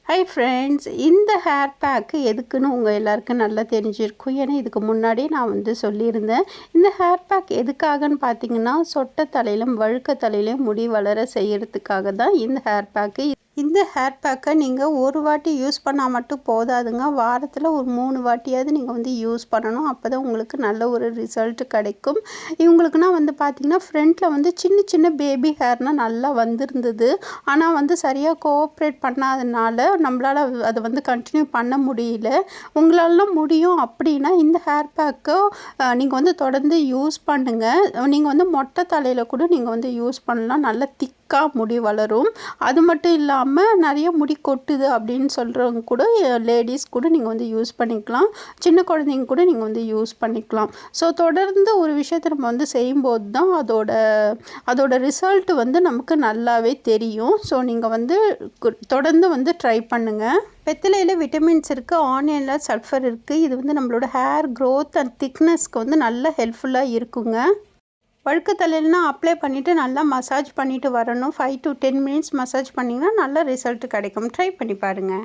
Hi friends, இந்த hair pack எதுக்குன்னு உங்கள் எல்லாருக்கும் நல்லா தெரிஞ்சிருக்கும். ஏன்னா இதுக்கு முன்னாடி நான் சொல்லியிருந்தேன். இந்த ஹேர் பேக் எதுக்காகன்னு பார்த்தீங்கன்னா, சொட்டை தலையிலும் வழுக்க தலையிலையும் முடி வளர செய்கிறதுக்காக தான் இந்த ஹேர் பேக்கு. இந்த ஹேர் பேக்கை நீங்கள் ஒரு வாட்டி யூஸ் பண்ணால் மட்டும் போதாதுங்க. வாரத்தில் ஒரு 3 வாட்டியாவது நீங்கள் யூஸ் பண்ணணும். அப்போ தான் உங்களுக்கு நல்ல ஒரு ரிசல்ட் கிடைக்கும். இவங்களுக்குனா பார்த்தீங்கன்னா ஃப்ரண்ட்டில் சின்ன சின்ன பேபி ஹேர்னால் நல்லா வந்திருந்தது. ஆனால் சரியாக கோஆப்ரேட் பண்ணாதனால நம்மளால் அதை கண்டினியூ பண்ண முடியல. உங்களாலாம் முடியும் அப்படின்னா இந்த ஹேர் பேக்கை நீங்கள் தொடர்ந்து யூஸ் பண்ணுங்கள். நீங்கள் மொட்டை தலையில் கூட நீங்கள் யூஸ் பண்ணலாம். நல்லா திக்காக முடி வளரும். அது மட்டும் இல்லாமல் நிறைய முடி கொட்டுது அப்படின்னு சொல்கிறவங்க கூட, லேடிஸ் கூட நீங்கள் யூஸ் பண்ணிக்கலாம். சின்ன குழந்தைங்க கூட நீங்கள் யூஸ் பண்ணிக்கலாம். ஸோ தொடர்ந்து ஒரு விஷயத்தை நம்ம செய்யும்போது தான் அதோட ரிசல்ட் நமக்கு நல்லாவே தெரியும். ஸோ நீங்கள் தொடர்ந்து ட்ரை பண்ணுங்கள். வெத்தலையில் விட்டமின்ஸ் இருக்குது, ஆனியனில் சல்ஃபர் இருக்குது. இது நம்மளோட ஹேர் க்ரோத் அண்ட் திக்னஸ்க்கு நல்ல ஹெல்ப்ஃபுல்லாக இருக்குங்க. வழுக்க தலையில்னா அப்ளை பண்ணிவிட்டு நல்லா மசாஜ் பண்ணிவிட்டு வரணும். 5 to 10 மினிட்ஸ் மசாஜ் பண்ணிங்கன்னா நல்ல ரிசல்ட் கிடைக்கும். ட்ரை பண்ணி பாருங்கள்.